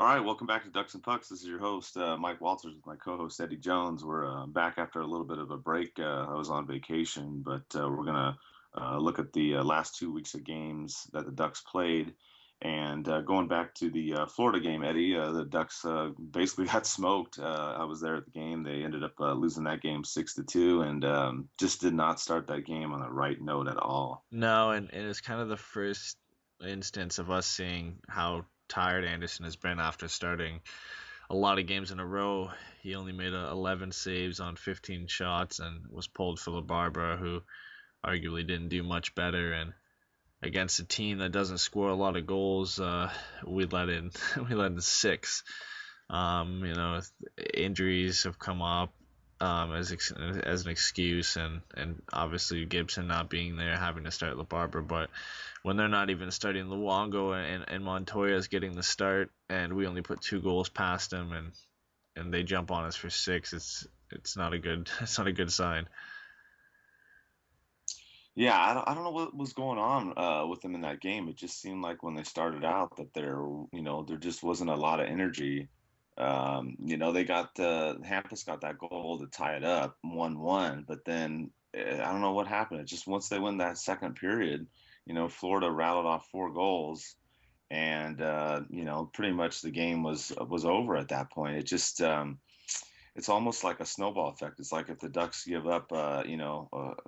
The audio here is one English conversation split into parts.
All right, welcome back to Ducks and Pucks. This is your host, Mike Walters, with my co-host Eddie Jones. We're back after a little bit of a break. I was on vacation, but we're gonna look at the last 2 weeks of games that the Ducks played, and going back to the Florida game, Eddie. The Ducks basically got smoked. I was there at the game. They ended up losing that game 6-2, and just did not start that game on the right note at all. No, and it's kind of the first instance of us seeing how tired Anderson has been after starting a lot of games in a row. He only made 11 saves on 15 shots and was pulled for LaBarbera, who arguably didn't do much better. And against a team that doesn't score a lot of goals, we let in we let in six. Injuries have come up as an excuse, and obviously Gibson not being there, having to start LaBarbera. But when they're not even starting Luongo and Montoya is getting the start, and we only put 2 goals past them, and they jump on us for six, it's not a good sign. Yeah, I don't know what was going on with them in that game. It just seemed like when they started out that there just wasn't a lot of energy. They got Hampus got that goal to tie it up 1-1, but then I don't know what happened. It just once they win that second period, Florida rattled off 4 goals, and pretty much the game was over at that point. It just it's almost like a snowball effect. It's like if the Ducks give up, a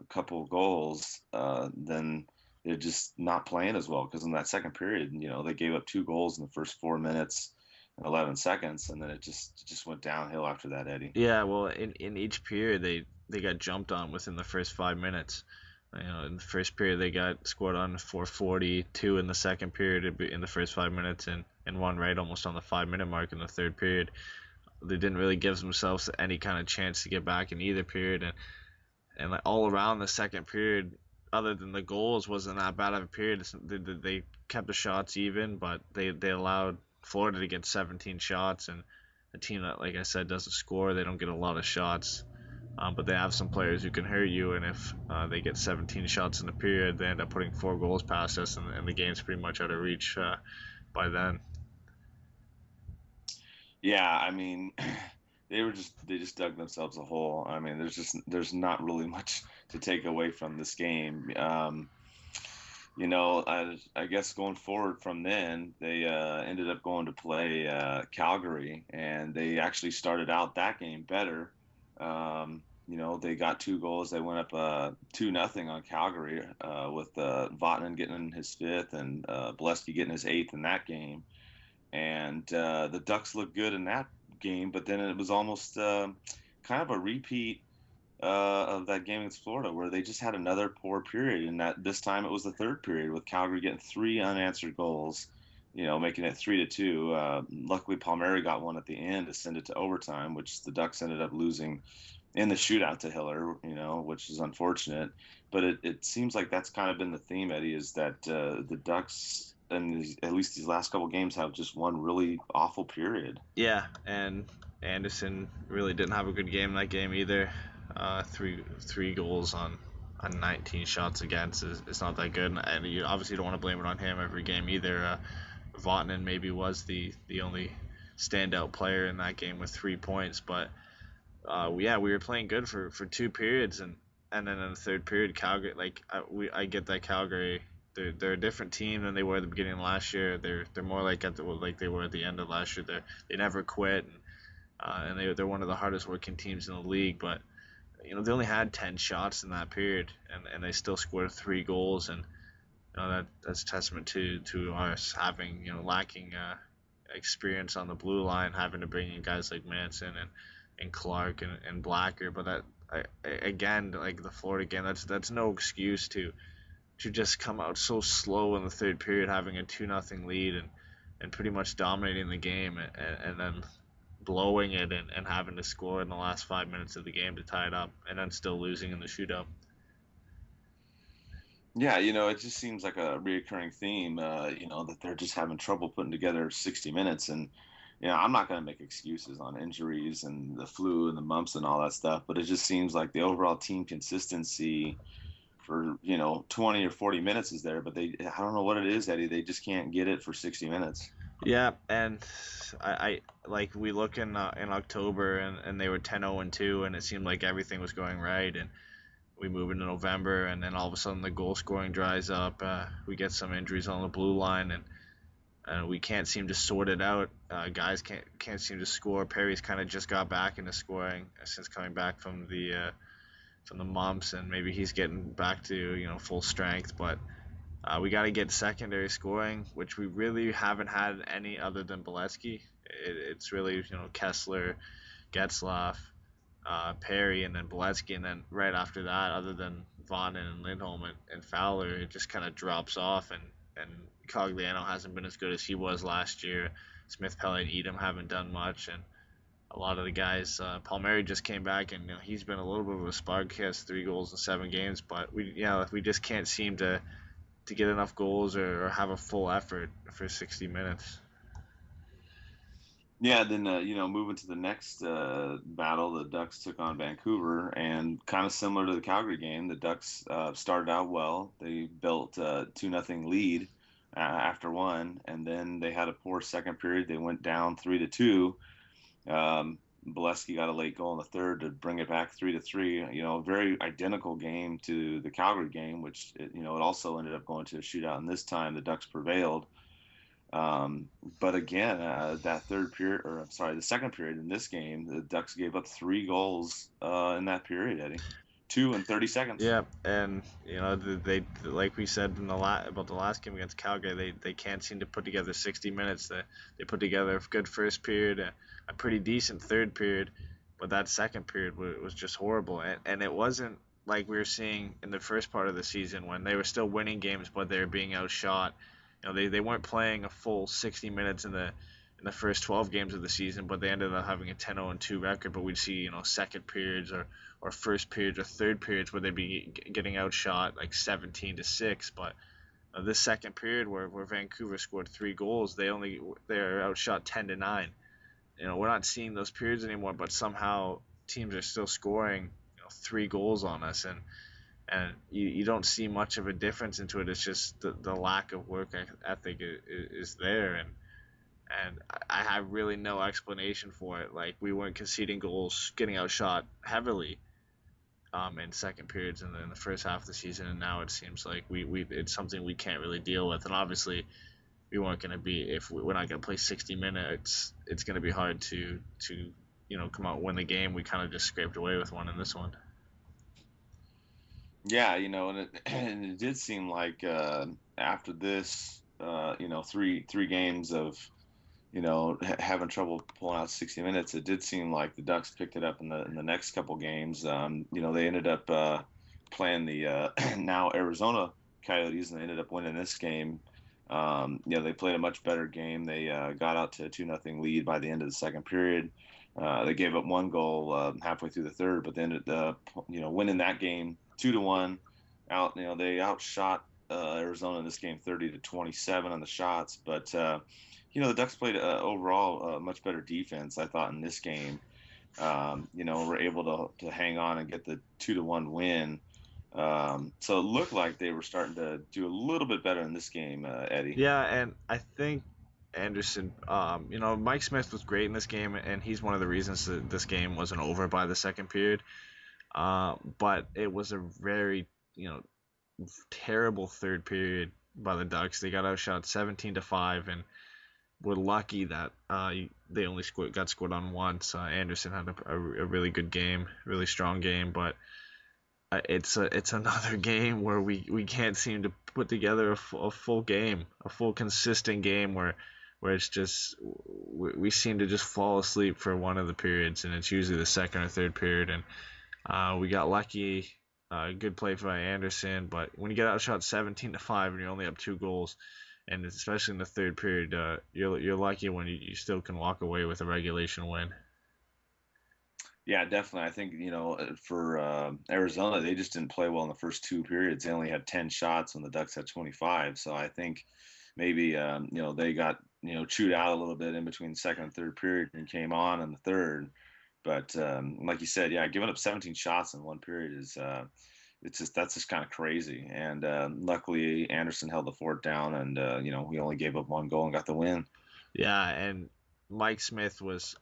couple of goals, then they're just not playing as well. Because in that second period, they gave up 2 goals in the first 4 minutes and 11 seconds, and then it just went downhill after that, Eddie. Yeah, well, in each period they got jumped on within the first 5 minutes. In the first period they got scored on for 42 in the second period in the first 5 minutes, and one right almost on the 5 minute mark in the third period. They didn't really give themselves any kind of chance to get back in either period, and like all around the second period, other than the goals, wasn't that bad of a period. They kept the shots even, but they allowed Florida to get 17 shots, and a team that, like I said, doesn't score, they don't get a lot of shots. But they have some players who can hurt you, and if they get 17 shots in the period, they end up putting 4 goals past us, and the game's pretty much out of reach by then. Yeah, I mean, they just dug themselves a hole. I mean, there's not really much to take away from this game. I guess going forward from then, they ended up going to play Calgary, and they actually started out that game better. They got 2 goals. They went up 2-0 on Calgary with Vatanen getting his fifth and Bolesky getting his eighth in that game. And the Ducks looked good in that game, but then it was almost kind of a repeat of that game against Florida, where they just had another poor period. And that this time it was the third period with Calgary getting 3 unanswered goals, making it 3-2. Luckily, Palmieri got one at the end to send it to overtime, which the Ducks ended up losing in the shootout to Hiller, which is unfortunate. But it seems like that's kind of been the theme, Eddie, is that the Ducks, and at least these last couple games, have just one really awful period. Yeah, and Anderson really didn't have a good game in that game either. Three goals on 19 shots against is not that good, and you obviously don't want to blame it on him every game either. Vatanen maybe was the only standout player in that game with 3 points, but yeah, we were playing good for 2 periods, and then in the third period, Calgary, I get that Calgary. They're a different team than they were at the beginning of last year. They're more like they were at the end of last year. They never quit, and they're one of the hardest working teams in the league. But they only had 10 shots in that period, and they still scored 3 goals, and that's testament to us having lacking experience on the blue line, having to bring in guys like Manson and Clark and Blacker. But again, like the Florida game, that's no excuse to just come out so slow in the third period, having a 2-0 lead and pretty much dominating the game, and then blowing it and having to score in the last 5 minutes of the game to tie it up, and then still losing in the shootout. Yeah, it just seems like a reoccurring theme, that they're just having trouble putting together 60 minutes. And, I'm not going to make excuses on injuries and the flu and the mumps and all that stuff, but it just seems like the overall team consistency for 20 or 40 minutes is there, but I don't know what it is, Eddie. They just can't get it for 60 minutes. Yeah, and I like we look in October and they were 10-0-2 and it seemed like everything was going right, and we move into November and then all of a sudden the goal scoring dries up. We get some injuries on the blue line and we can't seem to sort it out. Guys can't seem to score. Perry's kind of just got back into scoring since coming back from the mumps, and maybe he's getting back to full strength, but. We got to get secondary scoring, which we really haven't had any other than Bolesky. It's really Kessler, Getzlaff, Perry, and then Bolesky, and then right after that, other than Vaughn and Lindholm and Fowler, it just kind of drops off. And Cogliano hasn't been as good as he was last year. Smith, Pelly, and Edom haven't done much, and a lot of the guys. Palmieri just came back, and he's been a little bit of a spark. He has 3 goals in 7 games, but we just can't seem to get enough goals or have a full effort for 60 minutes. Yeah, then moving to the next battle, the Ducks took on Vancouver, and kind of similar to the Calgary game, the Ducks started out well. They built a 2-0 lead after one, and then they had a poor second period. They went down 3-2. Bolesky got a late goal in the third to bring it back 3-3. A very identical game to the Calgary game, which it also ended up going to a shootout. And this time the Ducks prevailed. But again, that third period, or I'm sorry, the second period in this game, the Ducks gave up 3 goals in that period, Eddie. 2 in 30 seconds. Yeah, and they like we said in about the last game against Calgary, they can't seem to put together 60 minutes. They put together a good first period, a pretty decent third period, but that second period was just horrible. And it wasn't like we were seeing in the first part of the season when they were still winning games, but they were being outshot. They weren't playing a full 60 minutes in the first 12 games of the season, but they ended up having a 10-0-2 record. But we'd see second periods or first periods or third periods where they'd be getting outshot like 17-6. But this second period where Vancouver scored 3 goals, they're outshot 10-9. We're not seeing those periods anymore, but somehow teams are still scoring 3 goals on us, and you don't see much of a difference into it. It's just the lack of work ethic is there, and I have really no explanation for it. Like, we weren't conceding goals, getting outshot heavily in second periods in the first half of the season, and now it seems like we it's something we can't really deal with. And obviously, we weren't going to be if we're not going to play 60 minutes. It's going to be hard to come out and win the game. We kind of just scraped away with one in this one. Yeah, and it did seem like after this, three games of having trouble pulling out 60 minutes, it did seem like the Ducks picked it up in the next couple games. They ended up playing the now Arizona Coyotes, and they ended up winning this game. They played a much better game. They got out to a 2-0 lead by the end of the second period. They gave up 1 goal halfway through the third, but they ended up winning that game 2-1. They outshot Arizona in this game 30-27 on the shots, but the Ducks played overall much better defense, I thought, in this game. Were able to hang on and get the 2-1 win. So it looked like they were starting to do a little bit better in this game, Eddie. Yeah, and I think Anderson, Mike Smith was great in this game, and he's one of the reasons that this game wasn't over by the second period. But it was a very, terrible third period by the Ducks. They got outshot 17-5, and we're lucky that they only got scored on once. Anderson had a really good game, really strong game, but it's another game where we can't seem to put together a full game, a full consistent game where it's just we seem to just fall asleep for one of the periods, and it's usually the second or third period, and we got lucky. Good play by Anderson, but when you get outshot 17-5 and you're only up 2 goals, and especially in the third period, you're lucky when you still can walk away with a regulation win. Yeah, definitely. I think, for Arizona, they just didn't play well in the first 2 periods. They only had 10 shots when the Ducks had 25. So I think maybe, they got, chewed out a little bit in between the second and third period and came on in the third. But like you said, yeah, giving up 17 shots in one period is that's just kind of crazy. And luckily, Anderson held the fort down, and he only gave up 1 goal and got the win. Yeah, and Mike Smith was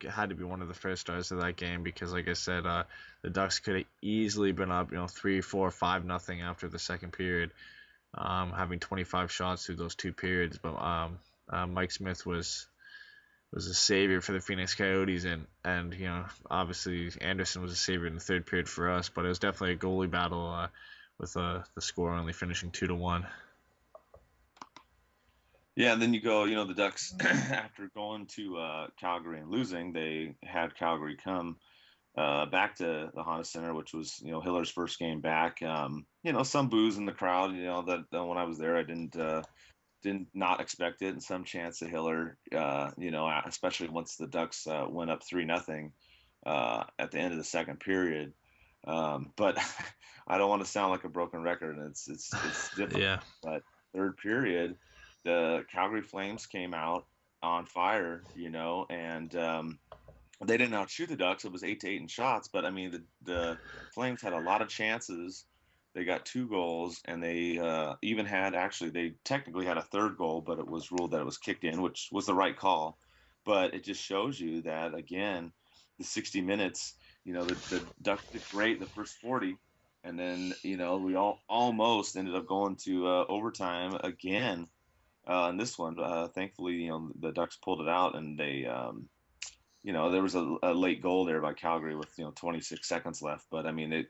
had to be one of the first stars of that game because, like I said, the Ducks could have easily been up, 3, 4, 5-0 after the second period, having 25 shots through those two periods. But Mike Smith was a savior for the Phoenix Coyotes, and obviously Anderson was a savior in the third period for us. But it was definitely a goalie battle with the score only finishing 2-1. Yeah, and then you go, the Ducks, after going to Calgary and losing, they had Calgary come back to the Honda Center, which was, Hiller's first game back. Some boos in the crowd, that when I was there, I didn't not expect it, and some chance of Hiller, especially once the Ducks went up 3-0 at the end of the second period. But I don't want to sound like a broken record, and it's difficult. Yeah. But third period, the Calgary Flames came out on fire, and they didn't outshoot the Ducks. It was 8-8 in shots, but I mean the Flames had a lot of chances. They got 2 goals, and they even had actually they technically had a third goal, but it was ruled that it was kicked in, which was the right call. But it just shows you that again, the 60 minutes, the Ducks did great the first 40, and then we all almost ended up going to overtime again. In this one, thankfully, the Ducks pulled it out, and they there was a late goal there by Calgary with 26 seconds left. But I mean,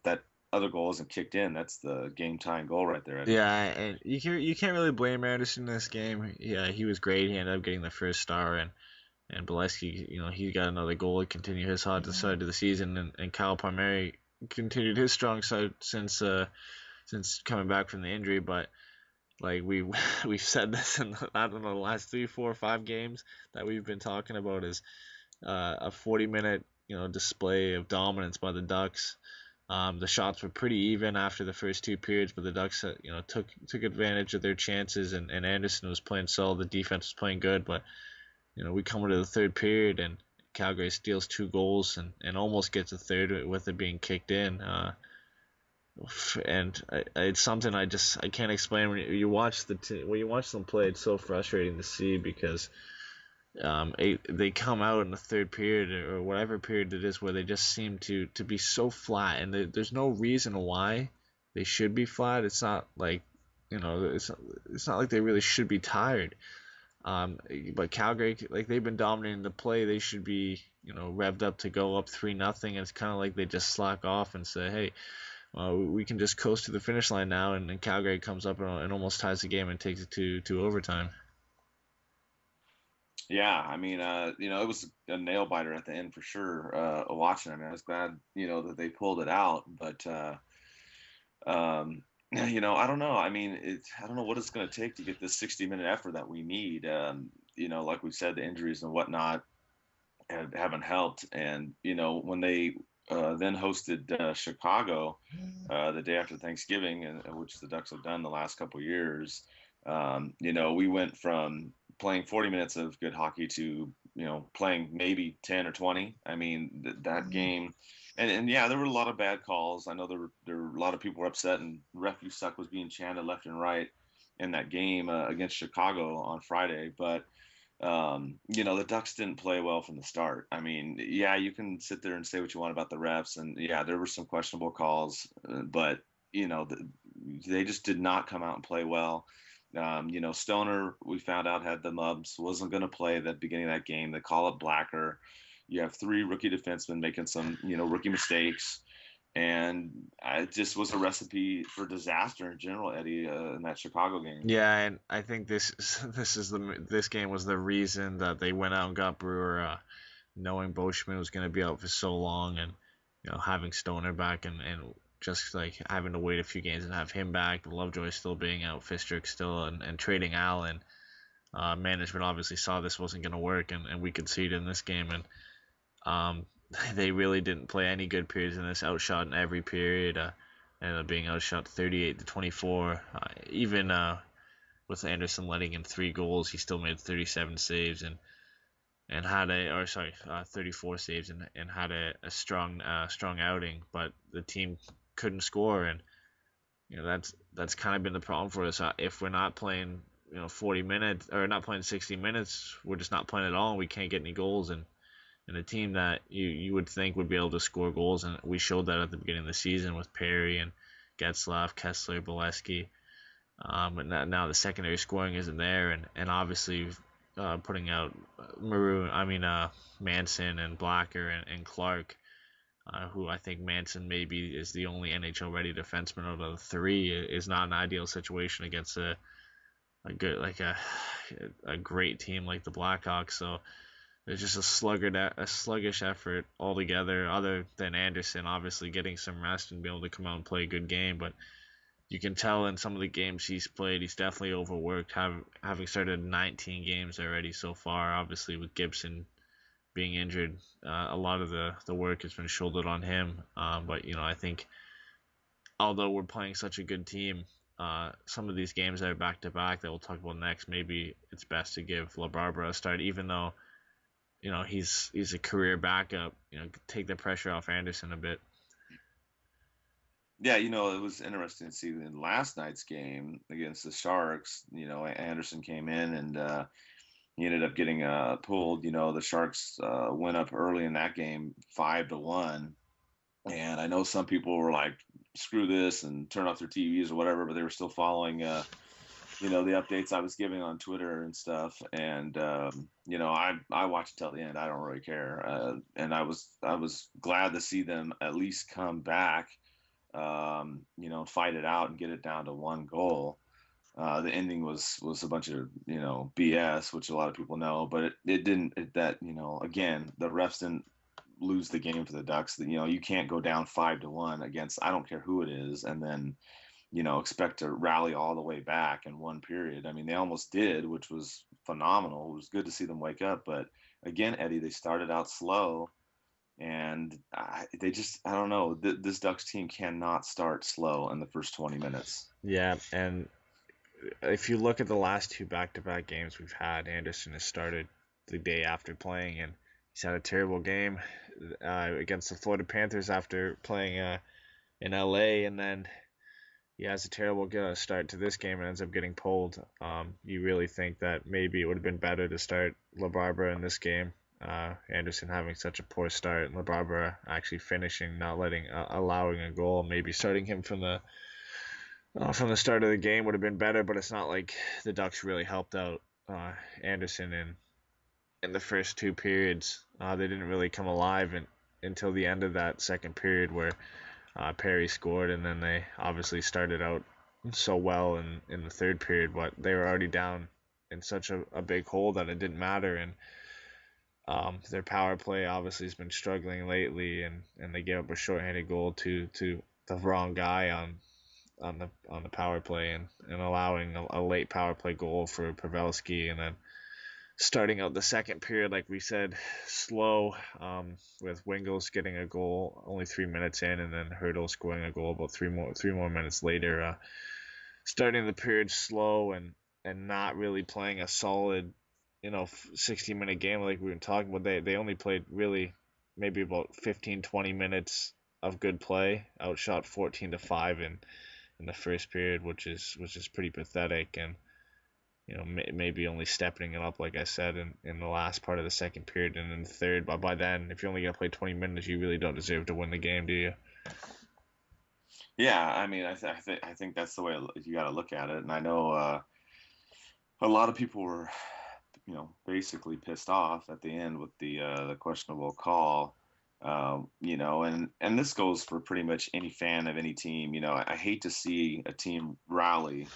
that other goal isn't kicked in. That's the game tying goal right there, Eddie. Yeah, and you can't really blame Anderson in this game. Yeah, he was great. He ended up getting the first star, and Bolesky, he got another goal to continue his hot side of the season, and Kyle Palmieri continued his strong side since coming back from the injury. But like we've said this in I don't know the last 3, 4, 5 games that we've been talking about is a 40-minute display of dominance by the Ducks. The shots were pretty even after the first two periods, but the Ducks, took advantage of their chances, and Anderson was playing solid. The defense was playing good, but we come into the third period and Calgary steals 2 goals and almost gets a third with it being kicked in. And it's something I can't explain when you watch when you watch them play. It's so frustrating to see because they come out in the third period or whatever period it is where they just seem to be so flat, and there's no reason why they should be flat. It's not like it's not like they really should be tired. But Calgary, like they've been dominating the play, they should be revved up to go up 3-0. And it's kind of like they just slack off and say, hey, we can just coast to the finish line now, and Calgary comes up and almost ties the game and takes it to overtime. Yeah, I mean, it was a nail biter at the end for sure. Watching, I mean, I was glad that they pulled it out, but I don't know. I mean, I don't know what it's going to take to get this 60-minute effort that we need. Like we said, the injuries and whatnot haven't helped. And when they then hosted Chicago the day after Thanksgiving, and which the Ducks have done the last couple of years, we went from playing 40 minutes of good hockey to playing maybe 10 or 20. I mean, that game. And yeah, there were a lot of bad calls. I know there were a lot of people were upset, and "ref you suck" was being chanted left and right in that game against Chicago on Friday. But the Ducks didn't play well from the start. I mean, yeah, you can sit there and say what you want about the refs, and yeah, there were some questionable calls, but they just did not come out and play well. Stoner, we found out, had the mubs, wasn't going to play at the beginning of that game. They call up Blacker. You have 3 rookie defensemen making some, rookie mistakes. And it just was a recipe for disaster in general, Eddie, in that Chicago game. Yeah, and I think this game was the reason that they went out and got Brewer, knowing Boschman was going to be out for so long, and having Stoner back and just like having to wait a few games and have him back, Lovejoy still being out, Fistrick still, and trading Allen. Management obviously saw this wasn't going to work, and we could see it in this game, and they really didn't play any good periods in this. Outshot in every period. Ended up being outshot 38-24. Even with Anderson letting in 3 goals, he still made 37 saves and had 34 saves and had a strong outing. But the team couldn't score, and that's kind of been the problem for us. If we're not playing 40 minutes, or not playing 60 minutes. We're just not playing at all. And we can't get any goals, and a team that you would think would be able to score goals, and we showed that at the beginning of the season with Perry and Getzlaff, Kessler, Bolesky. But now the secondary scoring isn't there, and obviously putting out Manson and Blacker and Clark, who I think Manson maybe is the only NHL ready defenseman out of the three, is not an ideal situation against a good a great team like the Blackhawks. So it's just a sluggish effort altogether. Other than Anderson obviously getting some rest and be able to come out and play a good game, but you can tell in some of the games he's played, he's definitely overworked. Having started 19 games already so far, obviously with Gibson being injured, a lot of the work has been shouldered on him. But I think although we're playing such a good team, some of these games that are back to back that we'll talk about next, maybe it's best to give LaBarbera a start, even though he's a career backup. Take the pressure off Anderson a bit. Yeah, it was interesting to see in last night's game against the Sharks. Anderson came in and he ended up getting pulled. The Sharks went up early in that game 5-1, and I know some people were like, "Screw this" and turn off their TVs or whatever, but they were still following the updates I was giving on Twitter and stuff. And I watched till the end. I don't really care, and I was glad to see them at least come back. Fight it out and get it down to one goal. The ending was a bunch of BS, which a lot of people know, but it didn't. Again, the refs didn't lose the game for the Ducks. You can't go down 5-1 against I don't care who it is, and then expect to rally all the way back in one period. I mean, they almost did, which was phenomenal. It was good to see them wake up, but again, Eddie, they started out slow. And I don't know. This Ducks team cannot start slow in the first 20 minutes. Yeah, and if you look at the last two back-to-back games we've had, Anderson has started the day after playing, and he's had a terrible game against the Florida Panthers after playing in LA, and then he has a terrible start to this game and ends up getting pulled. You really think that maybe it would have been better to start LaBarbera in this game? Anderson having such a poor start, and LaBarbera actually finishing, not allowing a goal. Maybe starting him from the start of the game would have been better, but it's not like the Ducks really helped out Anderson in the first two periods. They didn't really come alive until the end of that second period where Perry scored, and then they obviously started out so well in the third period, but they were already down in such a big hole that it didn't matter. And their power play obviously has been struggling lately, and they gave up a shorthanded goal to the wrong guy on the power play, and allowing a late power play goal for Pavelski, and then starting out the second period, like we said, slow, with Wingels getting a goal only 3 minutes in, and then Hurdle scoring a goal about three more minutes later. Starting the period slow and not really playing a solid 60-minute game like we've been talking about. They only played really maybe about 15-20 minutes of good play, outshot 14-5 in the first period, which is pretty pathetic. And maybe only stepping it up, like I said, in the last part of the second period and in the third. But by then, if you're only going to play 20 minutes, you really don't deserve to win the game, do you? Yeah, I mean, I think that's the way you got to look at it. And I know a lot of people were, basically pissed off at the end with the questionable call. And this goes for pretty much any fan of any team. I hate to see a team rally,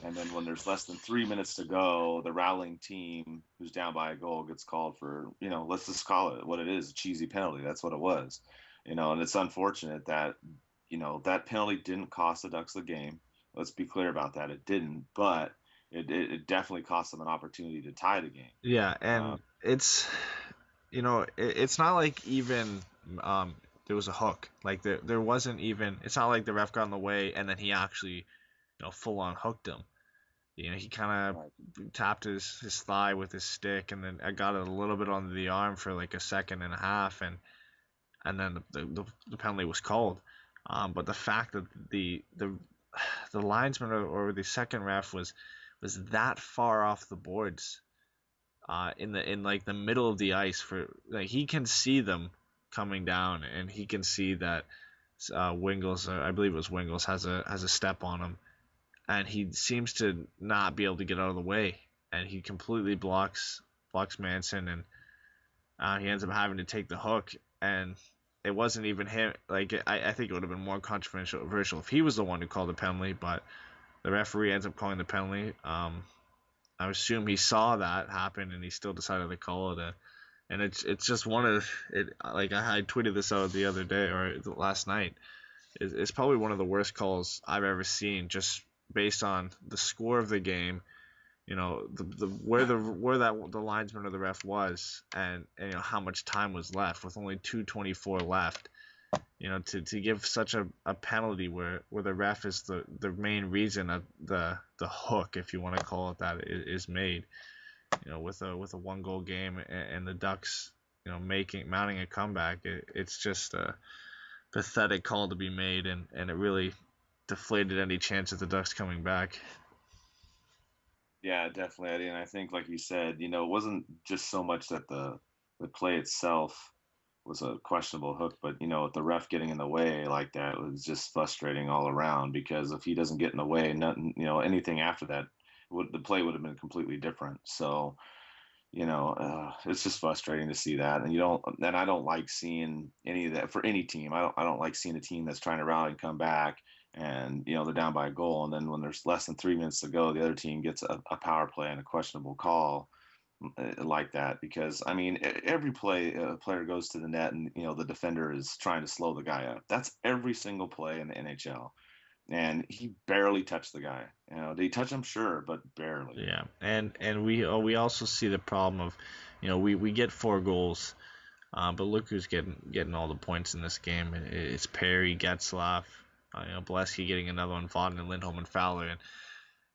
and then when there's less than 3 minutes to go, the rallying team who's down by a goal gets called for, let's just call it what it is, a cheesy penalty. That's what it was. And it's unfortunate that, that penalty didn't cost the Ducks the game. Let's be clear about that. It didn't, but it definitely cost them an opportunity to tie the game. Yeah, and it's not like even there was a hook. Like there wasn't even. It's not like the ref got in the way and then he actually full on hooked him. He kind of tapped his thigh with his stick, and then I got it a little bit on the arm for like a second and a half, and then the penalty was called. But the fact that the linesman or the second ref was was that far off the boards, in like the middle of the ice. For like, he can see them coming down, and he can see that Wingles, I believe it was Wingles, has a step on him, and he seems to not be able to get out of the way, and he completely blocks Manson, and he ends up having to take the hook, and it wasn't even him. Like, I think it would have been more controversial if he was the one who called the penalty, but the referee ends up calling the penalty. I assume he saw that happen, and he still decided to call it. And it's just one of it. Like, I tweeted this out the other day or last night. It's probably one of the worst calls I've ever seen, just based on the score of the game. The linesman or the ref was, and how much time was left with only 2:24 left. To give such a penalty where the ref is the main reason of the hook, if you want to call it that, is made. With a 1-goal game, and the Ducks, mounting a comeback. It's just a pathetic call to be made, and it really deflated any chance of the Ducks coming back. Yeah, definitely, Eddie. And I think, like you said, it wasn't just so much that the play itself was a questionable hook, but the ref getting in the way like that was just frustrating all around. Because if he doesn't get in the way, nothing, anything after that, the play would have been completely different. So, it's just frustrating to see that, and I don't like seeing any of that for any team. I don't like seeing a team that's trying to rally and come back, and they're down by a goal, and then when there's less than 3 minutes to go, the other team gets a power play and a questionable call like that. Because I mean, every play a player goes to the net, and the defender is trying to slow the guy up. That's every single play in the NHL, and he barely touched the guy. Did he touch him? Sure, but barely. Yeah, and we also see the problem of, we get 4 goals, but look who's getting all the points in this game. It's Perry, Getzlaff, Bolesky getting another one, Vaughn and Lindholm and Fowler,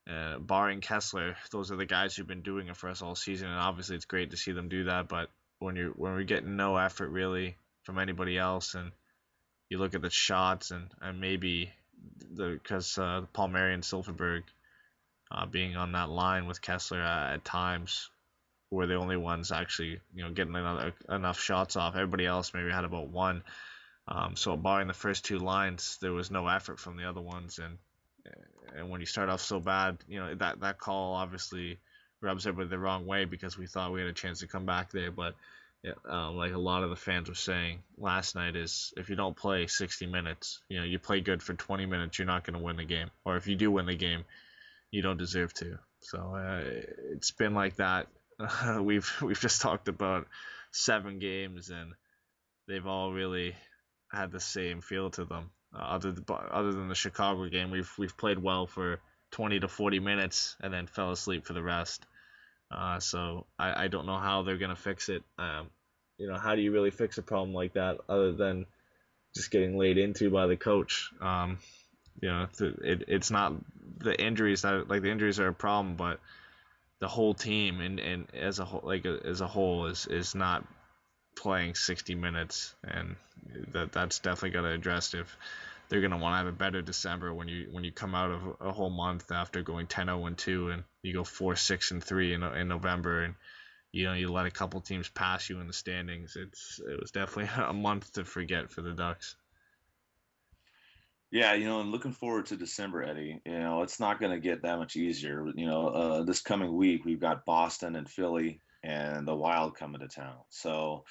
and barring Kessler, those are the guys who've been doing it for us all season. And obviously, it's great to see them do that. But when we're getting no effort really from anybody else, and you look at the shots, and maybe because Palmieri and Silverberg, being on that line with Kessler at times, were the only ones actually getting enough shots off. Everybody else maybe had about one. So barring the first 2 lines, there was no effort from the other ones, and when you start off so bad, that call obviously rubs everybody the wrong way, because we thought we had a chance to come back there. But like a lot of the fans were saying last night, is if you don't play 60 minutes, you play good for 20 minutes, you're not going to win the game. Or if you do win the game, you don't deserve to. So it's been like that. We've just talked about 7 games, and they've all really had the same feel to them. Other than the Chicago game, we've played well for 20 to 40 minutes and then fell asleep for the rest. So I don't know how they're gonna fix it. How do you really fix a problem like that other than just getting laid into by the coach? It's not the injuries the injuries are a problem, but the whole team and as a whole, as a whole, is not playing 60 minutes, and that's definitely got to address if they're going to want to have a better December, when you come out of a whole month after going 10-0-2, and you go 4-6-3 in November, and you let a couple teams pass you in the standings. It was definitely a month to forget for the Ducks. Yeah, and looking forward to December, Eddie. It's not going to get that much easier. This coming week we've got Boston and Philly and the Wild coming to town. So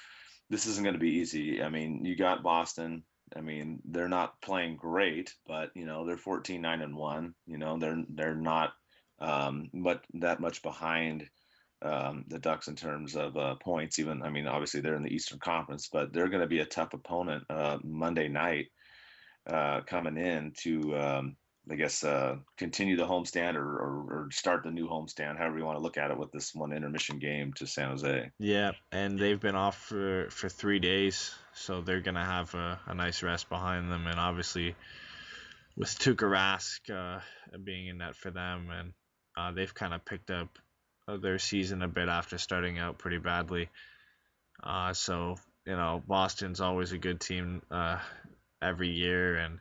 this isn't going to be easy. I mean, you got Boston. I mean, they're not playing great, but they're 14-9-1. They're not but that much behind the Ducks in terms of points. Even, I mean, obviously they're in the Eastern Conference, but they're going to be a tough opponent Monday night, coming in to, I guess, continue the homestand, or start the new homestand, however you want to look at it, with this one intermission game to San Jose. Yeah, and they've been off for 3 days, so they're gonna have a nice rest behind them, and obviously with Tuukka Rask being in net for them, and they've kind of picked up their season a bit after starting out pretty badly. So Boston's always a good team every year, and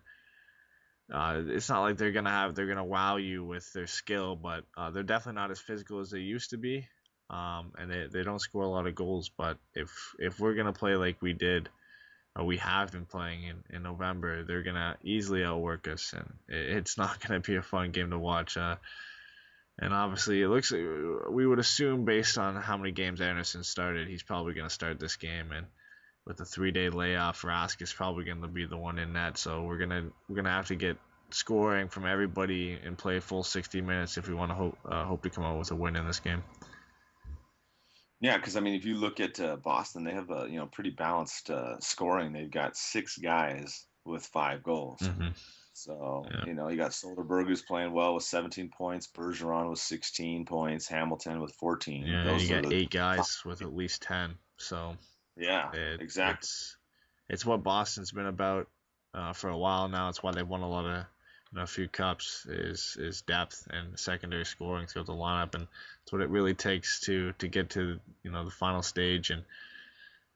It's not like they're gonna wow you with their skill, but they're definitely not as physical as they used to be. And they don't score a lot of goals. But if we're gonna play like we did, or we have been playing in November, they're gonna easily outwork us, and it's not gonna be a fun game to watch. And obviously, it looks we would assume based on how many games Anderson started, he's probably gonna start this game, and with the 3 day layoff, Rask is probably going to be the one in net. So we're gonna have to get scoring from everybody and play full 60 minutes if we want to hope to come out with a win in this game. Yeah, because I mean, if you look at Boston, they have a pretty balanced scoring. They've got 6 guys with 5 goals. Mm-hmm. So Yeah. you got Soderberg who's playing well with 17 points, Bergeron with 16 points, Hamilton with 14. Yeah, and Those you are got the 8 guys with at least 10. So yeah, exactly. it's what Boston's been about for a while now. It's why they've won a few cups is depth and secondary scoring throughout the lineup, and it's what it really takes to get to the final stage. And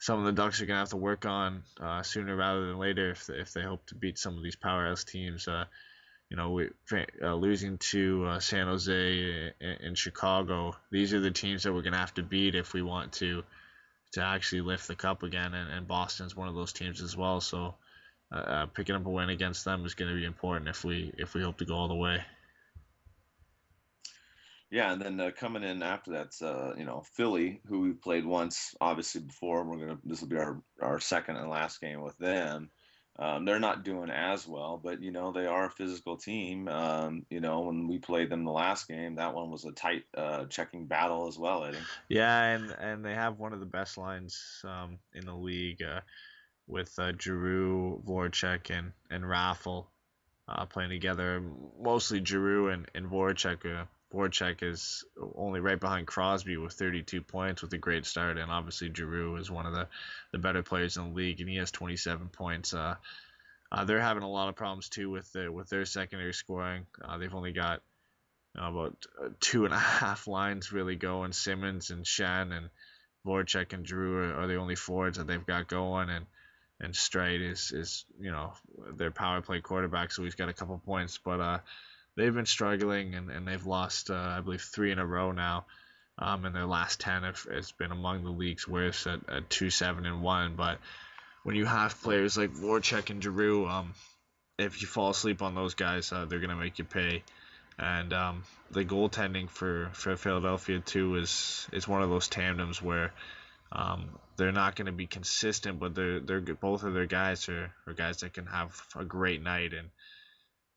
some of the Ducks are gonna have to work on sooner rather than later if they hope to beat some of these powerhouse teams. Losing to San Jose and Chicago, these are the teams that we're gonna have to beat if we want to actually lift the cup again. And Boston's one of those teams as well. So picking up a win against them is going to be important if we hope to go all the way. Yeah, and then coming in after that's Philly, who we played once obviously before. This will be our second and last game with them. They're not doing as well, but they are a physical team. When we played them the last game, that one was a tight checking battle as well, Eddie. Yeah, and they have one of the best lines in the league with Giroux, Voracek, and Raffle playing together. Mostly Giroux and Voracek. Voracek is only right behind Crosby with 32 points with a great start, and obviously Giroux is one of the better players in the league, and he has 27 points. They're having a lot of problems too with their secondary scoring. They've only got about 2.5 lines really going. Simmons and Shen and Voracek and Giroux are the only forwards that they've got going, and Streit is their power play quarterback, so he's got a couple points, but they've been struggling, and they've lost I believe 3 in a row now. And their last 10 has been among the league's worst at 2-7-1. But when you have players like Voracek and Giroux, if you fall asleep on those guys, they're gonna make you pay. And the goaltending for Philadelphia too is one of those tandems where they're not going to be consistent, but they're both of their guys are guys that can have a great night. And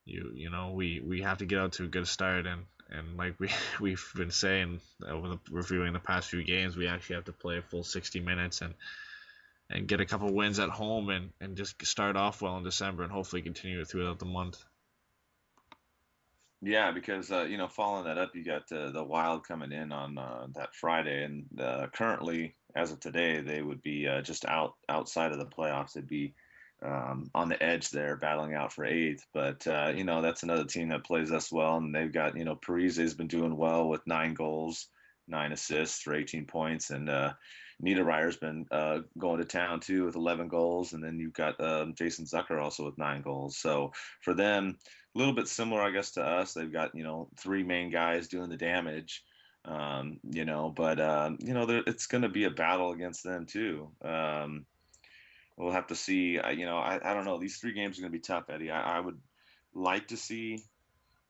we have to get out to a good start, and like we've been saying over reviewing the past few games, we actually have to play a full 60 minutes and get a couple wins at home, and just start off well in December and hopefully continue it throughout the month. Yeah, because following that up, you got the Wild coming in on that Friday, and currently, as of today, they would be just outside of the playoffs. They'd be on the edge there, battling out for eighth. But that's another team that plays us well, and they've got Parise's been doing well with 9 goals, 9 assists for 18 points, and Niederreyer's been going to town too with 11 goals, and then you've got Jason Zucker also with 9 goals. So for them, a little bit similar, I guess, to us. They've got 3 main guys doing the damage, but it's going to be a battle against them too. We'll have to see. I don't know. These 3 games are going to be tough, Eddie. I would like to see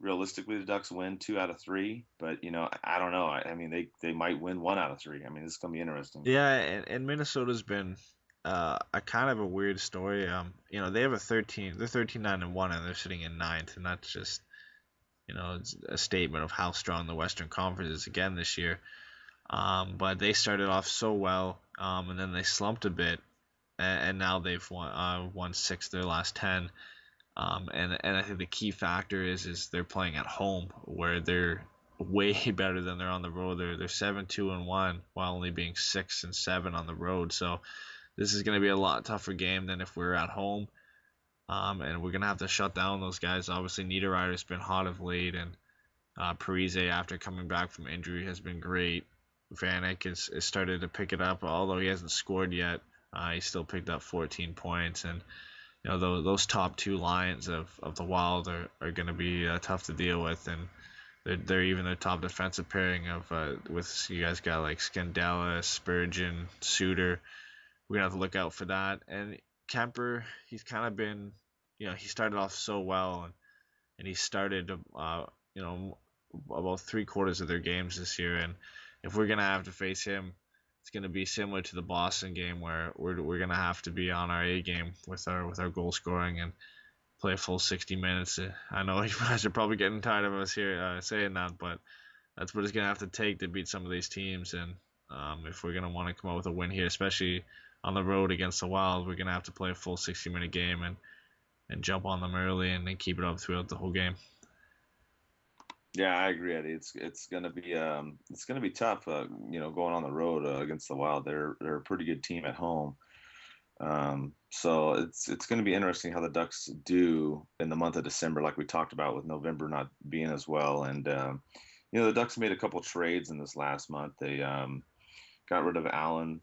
realistically the Ducks win 2 out of 3, but I don't know. I mean, they might win 1 out of 3. I mean, this is going to be interesting. Yeah, and Minnesota's been a kind of a weird story. They have they're 13-9-1, and they're sitting in ninth, and that's just it's a statement of how strong the Western Conference is again this year. But they started off so well, and then they slumped a bit, and now they've won 6 of their last 10. And I think the key factor is they're playing at home, where they're way better than they're on the road. They're 7-2-1 while only being 6-7 on the road. So this is going to be a lot tougher game than if we're at home. And we're going to have to shut down those guys. Obviously, Niederreyer's been hot of late, and Parise, after coming back from injury, has been great. Vanek has started to pick it up, although he hasn't scored yet. He still picked up 14 points, and those top two lines of the Wild are going to be tough to deal with, and they're even the top defensive pairing of with you guys got like Scandella, Spurgeon, Suter. We're gonna have to look out for that. And Kemper, he's kind of been, he started off so well, and he started, you know, about 3/4 of their games this year. And if we're gonna have to face him, it's gonna be similar to the Boston game where we're gonna have to be on our A game with our goal scoring and play a full 60 minutes. I know you guys are probably getting tired of us here saying that, but that's what it's gonna have to take to beat some of these teams. And if we're gonna want to come out with a win here, especially on the road against the Wild, we're gonna have to play a full 60-minute game and jump on them early and then keep it up throughout the whole game. Yeah, I agree, Eddie. It's gonna be tough. Going on the road against the Wild. They're a pretty good team at home. So it's going to be interesting how the Ducks do in the month of December, like we talked about, with November not being as well. And the Ducks made a couple trades in this last month. They got rid of Allen,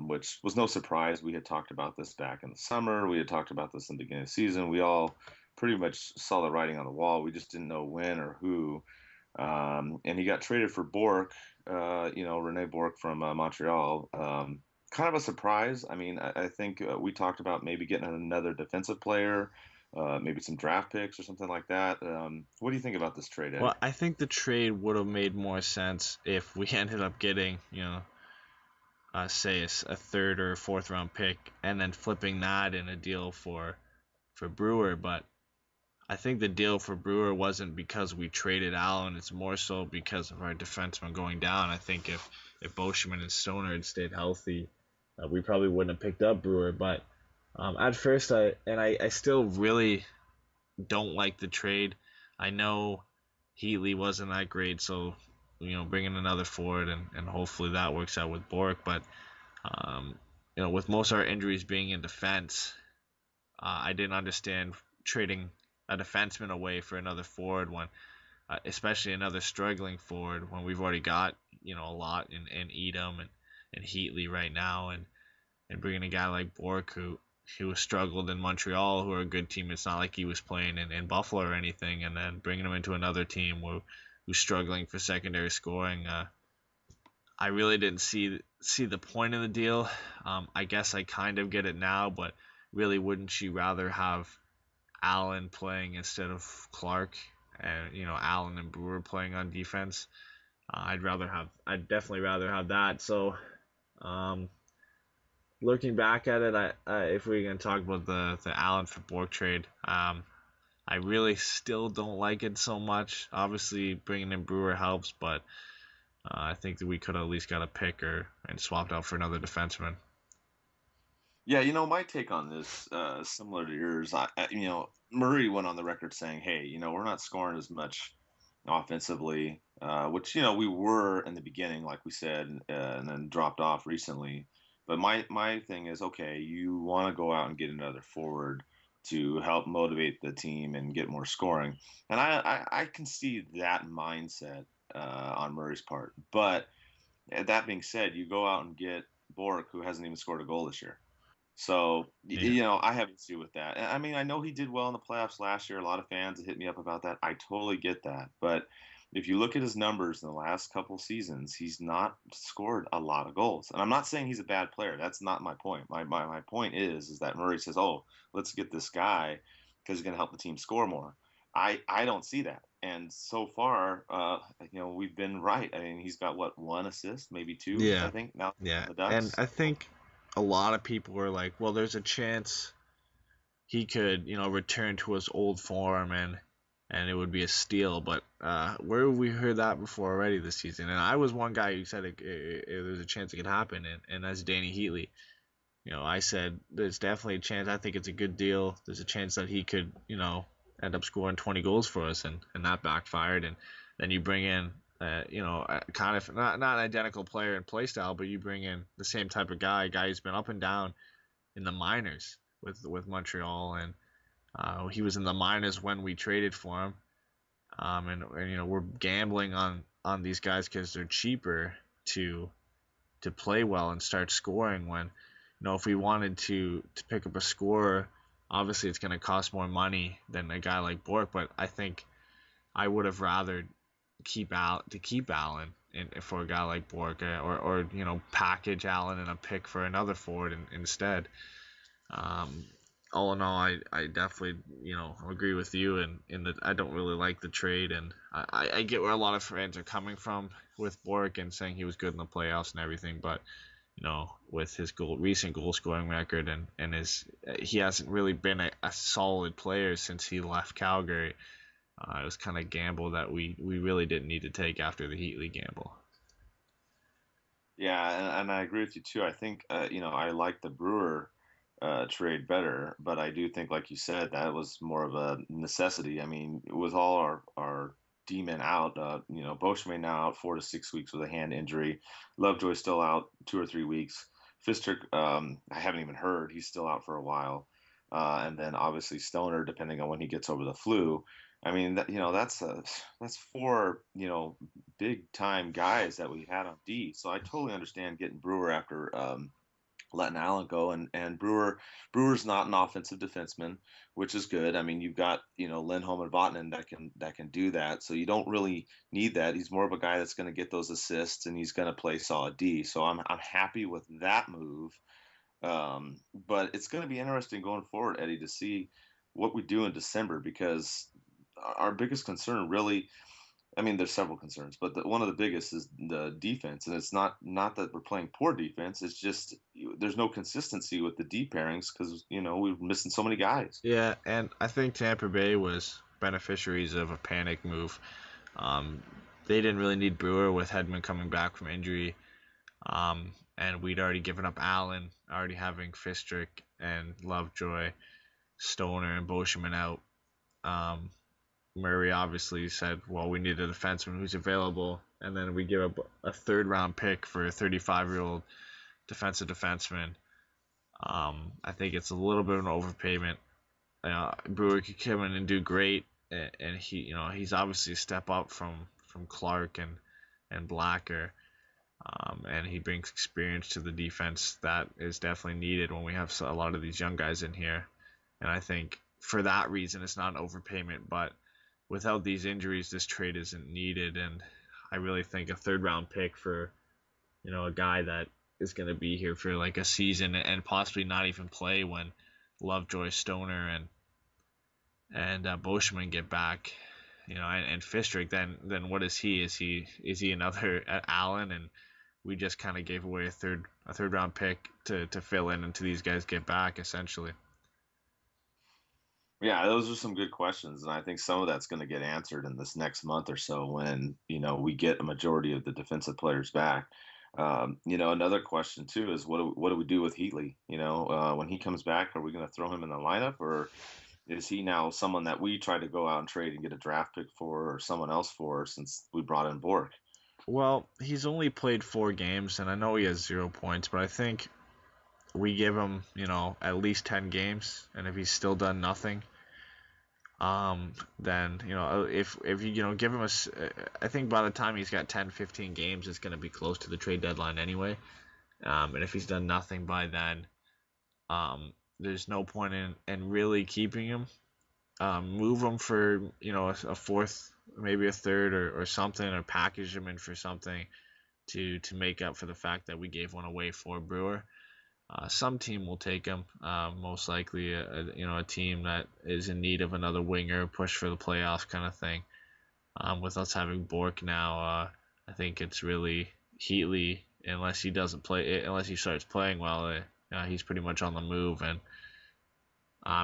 which was no surprise. We had talked about this back in the summer. We had talked about this in the beginning of the season. We all pretty much saw the writing on the wall. We just didn't know when or who. And he got traded for Bork, Rene Bork from Montreal. Kind of a surprise. I mean, I think we talked about maybe getting another defensive player, maybe some draft picks or something like that. What do you think about this trade, Eddie? Well, I think the trade would have made more sense if we ended up getting, say a third or fourth round pick and then flipping that in a deal for Brewer. But I think the deal for Brewer wasn't because we traded Allen. It's more so because of our defenseman going down. I think if Boschman and Stoner had stayed healthy, we probably wouldn't have picked up Brewer. But at first, I still really don't like the trade. I know Heatley wasn't that great, so bringing another forward and hopefully that works out with Bork. But with most of our injuries being in defense, I didn't understand trading a defenseman away for another forward when, especially another struggling forward when we've already got a lot in Edom and Heatley right now, and bringing a guy like Bork who struggled in Montreal, who are a good team. It's not like he was playing in Buffalo or anything, and then bringing him into another team who's struggling for secondary scoring. I really didn't see the point of the deal. I guess I kind of get it now, but really, wouldn't you rather have Allen playing instead of Clark, and Allen and Brewer playing on defense? I'd definitely rather have that. So, looking back at it, if we're gonna talk about the Allen for Bork trade, I really still don't like it so much. Obviously, bringing in Brewer helps, but I think that we could have at least got a pick and swapped out for another defenseman. Yeah, my take on this, similar to yours. Murray went on the record saying, "Hey, we're not scoring as much offensively," which we were in the beginning, like we said, and then dropped off recently. But my thing is, okay, you want to go out and get another forward to help motivate the team and get more scoring, and I can see that mindset on Murray's part. But that being said, you go out and get Bork, who hasn't even scored a goal this year. So, Yeah. I have an issue with that. I mean, I know he did well in the playoffs last year. A lot of fans hit me up about that. I totally get that. But if you look at his numbers in the last couple seasons, he's not scored a lot of goals. And I'm not saying he's a bad player. That's not my point. My point is that Murray says, "Oh, let's get this guy because he's going to help the team score more." I don't see that. And so far, we've been right. I mean, he's got what, one assist, maybe two, I Yeah, think now yeah, on the and Ducks. I think a lot of people were like, "Well, there's a chance he could, return to his old form and it would be a steal." But where have we heard that before already this season? And I was one guy who said there's a chance it could happen, and that's Danny Heatley. I said there's definitely a chance. I think it's a good deal. There's a chance that he could, end up scoring 20 goals for us, and that backfired. And then you bring in, kind of not an identical player and play style, but you bring in the same type of guy, a guy who's been up and down in the minors with Montreal, and he was in the minors when we traded for him. And we're gambling on these guys because they're cheaper to play well and start scoring when if we wanted to pick up a scorer Obviously, it's going to cost more money than a guy like Bork, but I think I would have rather keep Allen for a guy like Bork, or package Allen and a pick for another forward instead. Um, all in all, I definitely agree with you, in that I don't really like the trade, and I get where a lot of fans are coming from with Bork and saying he was good in the playoffs and everything, but with his recent goal scoring record, and he hasn't really been a solid player since he left Calgary. It was kind of a gamble that we really didn't need to take after the Heatley gamble. Yeah, and I agree with you too. I think I like the Brewer trade better, but I do think, like you said, that was more of a necessity. I mean, with all our D-men out, Boschman now out 4 to 6 weeks with a hand injury. Lovejoy still out 2 or 3 weeks. Fister, I haven't even heard. He's still out for a while. And then obviously Stoner, depending on when he gets over the flu. I mean, that's four big time guys that we had on D. So I totally understand getting Brewer after letting Allen go, and Brewer's not an offensive defenseman, which is good. I mean, you've got Lindholm and Vatanen that can do that, so you don't really need that. He's more of a guy that's going to get those assists, and he's going to play solid D. So I'm happy with that move. But it's going to be interesting going forward, Eddie, to see what we do in December, because our biggest concern really, I mean, there's several concerns, but one of the biggest is the defense, and it's not that we're playing poor defense. It's just there's no consistency with the D pairings because we're missing so many guys. Yeah, and I think Tampa Bay was beneficiaries of a panic move. Um, they didn't really need Brewer with Hedman coming back from injury, and we'd already given up Allen, already having Fistrick and Lovejoy, Stoner, and Boschman out. Um, Murray obviously said, well, we need a defenseman who's available, and then we give up a third round pick for a 35-year-old defensive defenseman. I think it's a little bit of an overpayment. Brewer could come in and do great, and he's obviously a step up from Clark and Blacker, and he brings experience to the defense that is definitely needed when we have a lot of these young guys in here. And I think for that reason, it's not an overpayment, but without these injuries, this trade isn't needed. And I really think a third round pick for a guy that is going to be here for like a season and possibly not even play when Lovejoy, Stoner, and Boschman get back, and Fistrick. Then what is he? Is he another Allen? And we just kind of gave away a third round pick to fill in until these guys get back, essentially. Yeah, those are some good questions, and I think some of that's going to get answered in this next month or so when we get a majority of the defensive players back. Another question too is what do we do with Heatley? When he comes back, are we going to throw him in the lineup, or is he now someone that we try to go out and trade and get a draft pick for, or someone else for, since we brought in Bork? Well, he's only played 4 games, and I know he has 0 points, but I think we give him, at least 10 games, and if he's still done nothing, then if you give him I think by the time he's got 10, 15 games, it's going to be close to the trade deadline anyway. And if he's done nothing by then, there's no point in really keeping him. Move him for a fourth, maybe a third, or something, or package him in for something to make up for the fact that we gave one away for Brewer. Some team will take him. Most likely, a team that is in need of another winger, push for the playoffs kind of thing. With us having Bork now, I think it's really Heatley. Unless he starts playing well, he's pretty much on the move, and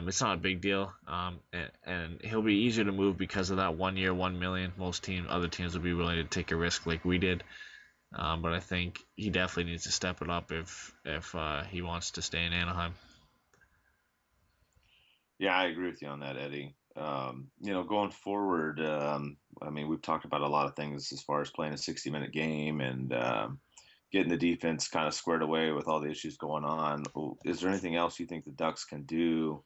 it's not a big deal. And he'll be easier to move because of that 1 year, 1 million. Other teams will be willing to take a risk like we did. But I think he definitely needs to step it up if he wants to stay in Anaheim. Yeah, I agree with you on that, Eddie. Going forward, I mean, we've talked about a lot of things as far as playing a 60-minute game and getting the defense kind of squared away with all the issues going on. Is there anything else you think the Ducks can do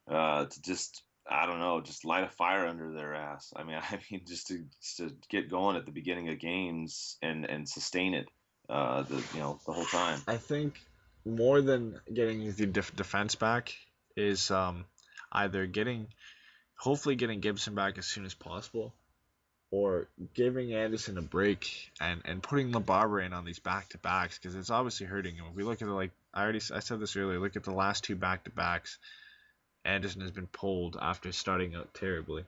to just, I don't know, just light a fire under their ass? I mean, just to get going at the beginning of games and sustain it, the whole time. I think more than getting the defense back is either hopefully getting Gibson back as soon as possible, or giving Anderson a break and putting LaBarbera in on these back to backs, because it's obviously hurting him. If we look at it, like I said this earlier, look at the last two back to backs. Anderson has been pulled after starting out terribly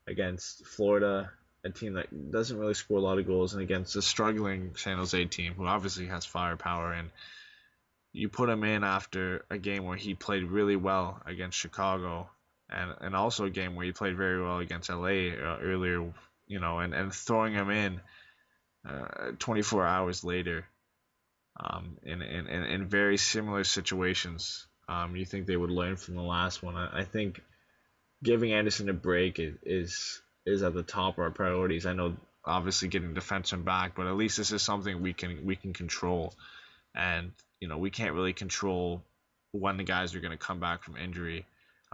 against Florida, a team that doesn't really score a lot of goals, and against a struggling San Jose team who obviously has firepower. And you put him in after a game where he played really well against Chicago, and also a game where he played very well against LA earlier, and throwing him in 24 hours later, in very similar situations. You think they would learn from the last one? I think giving Anderson a break is at the top of our priorities. I know obviously getting defenseman back, but at least this is something we can control. And we can't really control when the guys are going to come back from injury.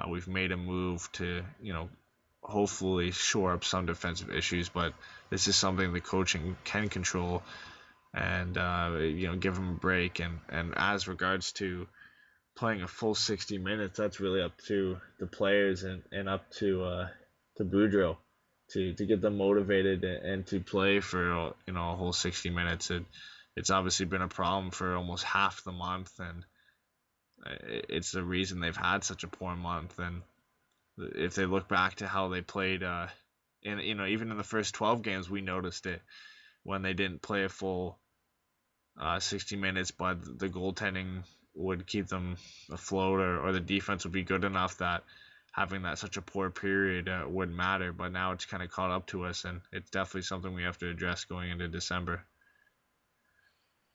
We've made a move to hopefully shore up some defensive issues, but this is something the coaching can control, and give them a break. And as regards to playing a full 60 minutes, that's really up to the players and up to Boudreau to get them motivated and to play for a whole 60 minutes. It's obviously been a problem for almost half the month, and it's the reason they've had such a poor month. And if they look back to how they played, even in the first 12 games, we noticed it when they didn't play a full 60 minutes, but the goaltending would keep them afloat, or the defense would be good enough that having that such a poor period wouldn't matter. But now it's kind of caught up to us, and it's definitely something we have to address going into December.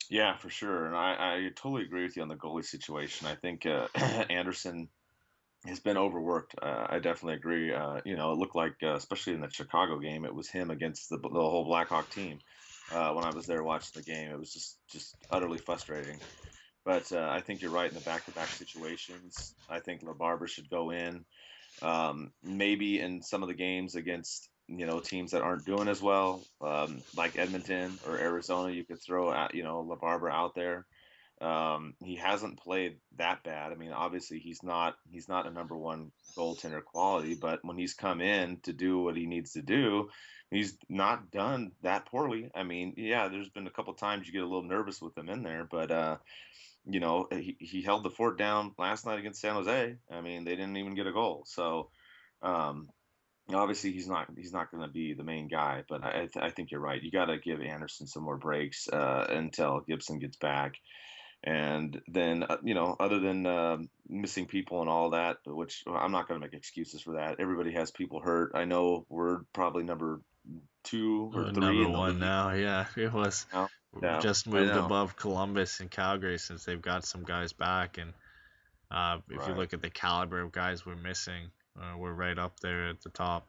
Yeah, for sure. And I totally agree with you on the goalie situation. I think Anderson has been overworked. I definitely agree. It looked like, especially in the Chicago game, it was him against the whole Blackhawk team. When I was there watching the game, it was just utterly frustrating. But I think you're right in the back-to-back situations. I think LaBarbera should go in. Maybe in some of the games against teams that aren't doing as well, like Edmonton or Arizona, you could throw out LaBarbera out there. He hasn't played that bad. I mean, obviously he's not a number one goaltender quality, but when he's come in to do what he needs to do, he's not done that poorly. I mean, yeah, there's been a couple times you get a little nervous with him in there, but he held the fort down last night against San Jose. I mean, they didn't even get a goal. So um, obviously he's not going to be the main guy. But I think you're right. You got to give Anderson some more breaks until Gibson gets back. And then, other than missing people and all that, which I'm not going to make excuses for that. Everybody has people hurt. I know we're probably number 2 or 3 Number in the one league now, yeah. It was now. Yeah, just I moved know. above Columbus and Calgary since they've got some guys back. And if you Right. look at the caliber of guys we're missing, we're right up there at the top.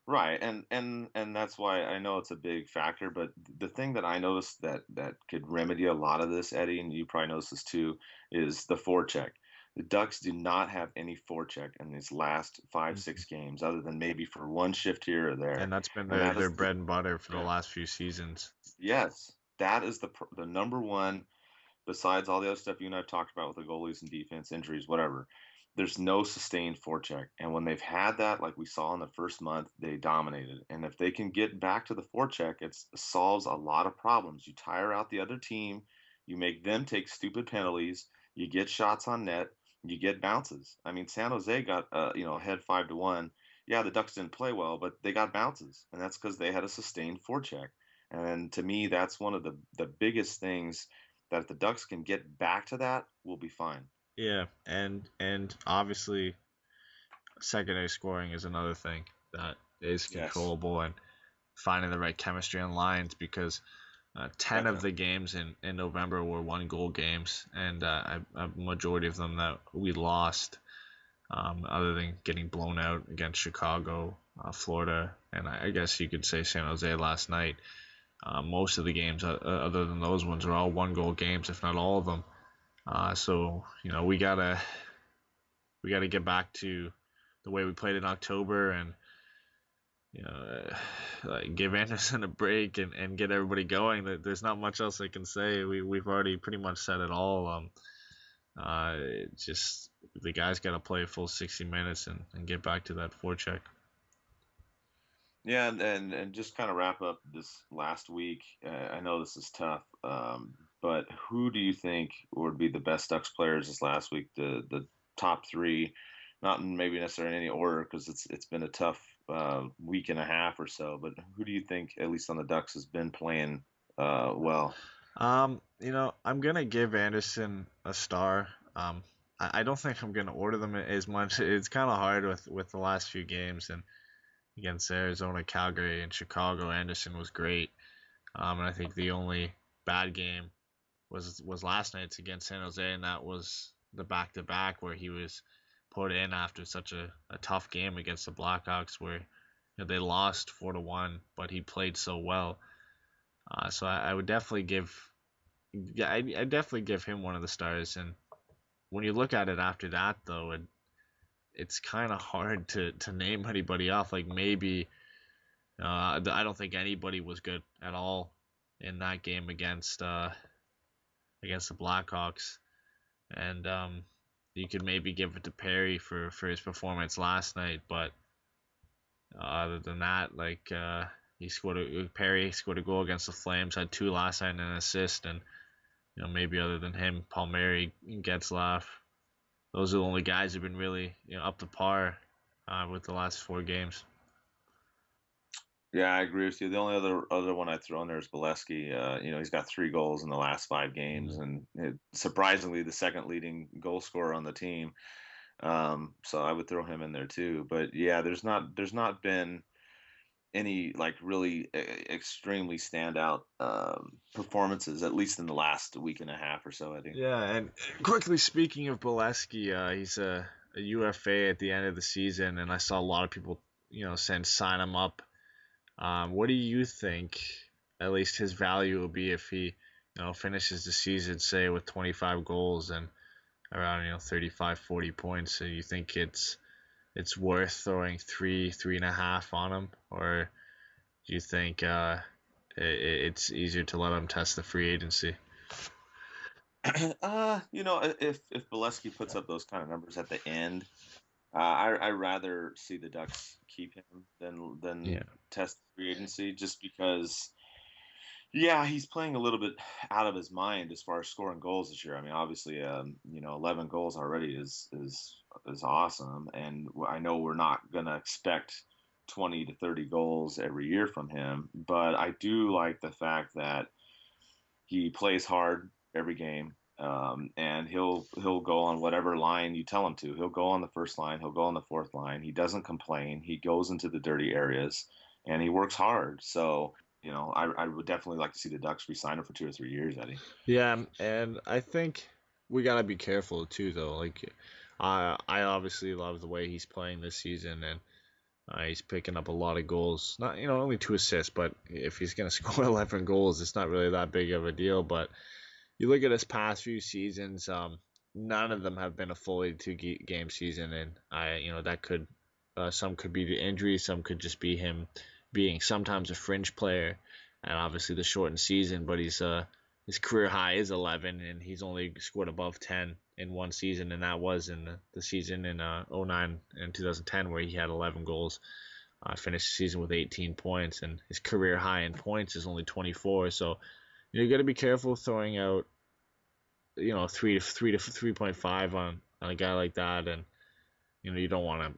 Right, and that's why I know it's a big factor, but the thing that I noticed that could remedy a lot of this, Eddie, and you probably noticed this too, is the forecheck. The Ducks do not have any forecheck in these last 5, Mhm. 6 games, other than maybe for one shift here or there, And that's been and their that is their bread and butter for the yeah, last few seasons. yes, that is the number one. Besides all the other stuff you and I've talked about with the goalies and defense, injuries, whatever, there's no sustained forecheck. And when they've had that, like we saw in the first month, they dominated. And if they can get back to the forecheck, it solves a lot of problems. You tire out the other team, you make them take stupid penalties, you get shots on net, you get bounces. I mean, San Jose got ahead 5-1. Yeah, the Ducks didn't play well, but they got bounces, and that's because they had a sustained forecheck. And to me, that's one of the biggest things that if the Ducks can get back to that, we'll be fine. Yeah, and obviously secondary scoring is another thing that is Yes, controllable, and finding the right chemistry on lines, because 10 of definitely. the games in November were 1 goal games, and a majority of them that we lost, other than getting blown out against Chicago, Florida, and I guess you could say San Jose last night. Most of the games, other than those ones, are all 1 goal games, if not all of them. So we gotta get back to the way we played in October, and you know, like give Anderson a break and get everybody going. There's not much else I can say. We've already pretty much said it all. It's just the guy's got to play a full 60 minutes and get back to that forecheck. Yeah, and just kind of wrap up this last week. I know this is tough, but who do you think would be the best Ducks players this last week? The top three, not in maybe necessarily in any order, because it's been a tough week and a half or so. But who do you think, at least on the Ducks, has been playing well? I'm gonna give Anderson a star. I don't think I'm gonna order them as much. It's kind of hard with the last few games and against Arizona, Calgary, and Chicago. Anderson was great. And I think the only bad game was last night's against San Jose, and that was the back-to-back where he was put in after such a tough game against the Blackhawks, where they lost 4-1, but he played so well. So I would definitely yeah, I definitely give him one of the stars. And when you look at it after that, though, it's kind of hard to name anybody off. Like maybe I don't think anybody was good at all in that game against the Blackhawks. And you could maybe give it to Perry for his performance last night, but other than that, like Perry scored a goal against the Flames, had two last night and an assist, and maybe other than him, Palmieri, Getzlaff, those are the only guys who've been really up to par with the last four games. Yeah, I agree with you. The only other one I'd throw in there is Bolesky. He's got 3 goals in the last 5 games, Mm-hmm. and surprisingly, the second leading goal scorer on the team. So I would throw him in there too. But yeah, there's not been any like really extremely standout performances, at least in the last week and a half or so. I think. Yeah, and quickly speaking of Bolesky, he's a UFA at the end of the season, and I saw a lot of people, saying sign him up. What do you think, at least his value will be if he, finishes the season, say, with 25 goals and around, 35, 40 points? So you think it's worth throwing three and a half on him, or do you think it's easier to let him test the free agency? If Bolesky puts up those kind of numbers at the end, I rather see the Ducks keep him than Yeah. test free agency, just because. Yeah, he's playing a little bit out of his mind as far as scoring goals this year. I mean, obviously, 11 goals already is awesome, and I know we're not gonna expect 20 to 30 goals every year from him, but I do like the fact that he plays hard every game, and he'll go on whatever line you tell him to. He'll go on the first line. He'll go on the fourth line. He doesn't complain. He goes into the dirty areas, and he works hard. So I would definitely like to see the Ducks re-sign him for 2 or 3 years, Eddie. Yeah, and I think we gotta be careful too, though. Like, I obviously love the way he's playing this season, and he's picking up a lot of goals. Not only 2 assists, but if he's gonna score 11 goals, it's not really that big of a deal. But you look at his past few seasons, none of them have been a full 82 game season, and that could some could be the injury, some could just be him being sometimes a fringe player, and obviously the shortened season. But his career high is 11, and he's only scored above 10 in one season, and that was in the season in 09 and 2010 where he had 11 goals. Finished the season with 18 points, and his career high in points is only 24. So you got to be careful throwing out 3.5 on a guy like that, and you don't want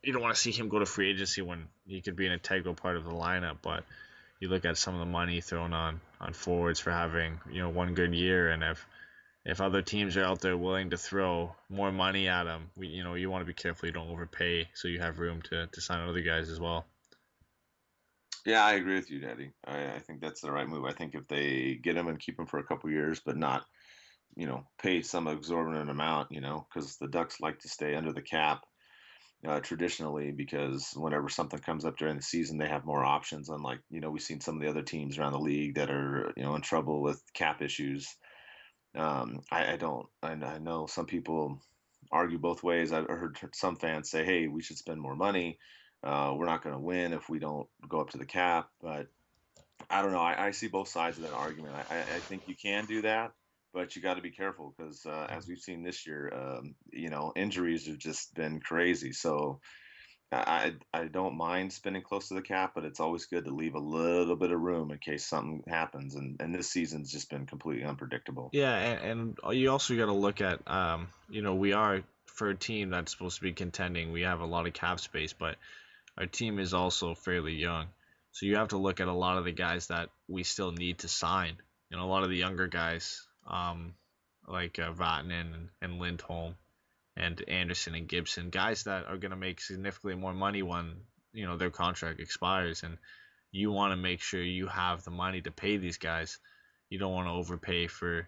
to see him go to free agency when he could be an integral part of the lineup. But you look at some of the money thrown on forwards for having one good year, and if other teams are out there willing to throw more money at him, you want to be careful you don't overpay, so you have room to sign other guys as well. Yeah, I agree with you, Daddy. I think that's the right move. I think if they get him and keep him for a couple years, but not pay some exorbitant amount, because the Ducks like to stay under the cap traditionally, because whenever something comes up during the season, they have more options. Unlike, we've seen some of the other teams around the league that are, in trouble with cap issues. I know some people argue both ways. I've heard some fans say, hey, we should spend more money. We're not going to win if we don't go up to the cap. But I don't know. I see both sides of that argument. I think you can do that. but you got to be careful because as we've seen this year, injuries have just been crazy. So I don't mind spending close to the cap, but it's always good to leave a little bit of room in case something happens. And this season's just been completely unpredictable. Yeah, and you also got to look at, we are, for a team that's supposed to be contending, we have a lot of cap space, but our team is also fairly young. So you have to look at a lot of the guys that we still need to sign. A lot of the younger guys, like Vatanen and Lindholm and Anderson and Gibson, guys that are going to make significantly more money when, their contract expires. And you want to make sure you have the money to pay these guys. You don't want to overpay for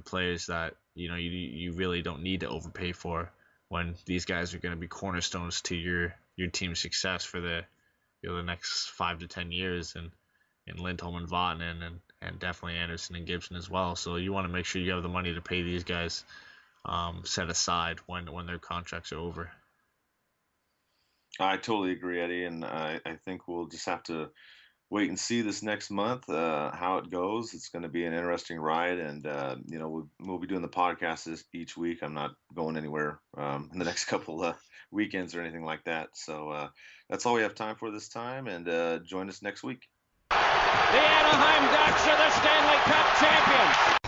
players that you really don't need to overpay for when these guys are going to be cornerstones to your team's success for the next 5 to 10 years, and Lindholm and Vatanen and definitely Anderson and Gibson as well. So you want to make sure you have the money to pay these guys set aside when their contracts are over. I totally agree, Eddie, and I think we'll just have to wait and see this next month how it goes. It's going to be an interesting ride, and we'll be doing the podcast each week. I'm not going anywhere in the next couple of weekends or anything like that. So that's all we have time for this time, and join us next week. The Anaheim Ducks are the Stanley Cup champions.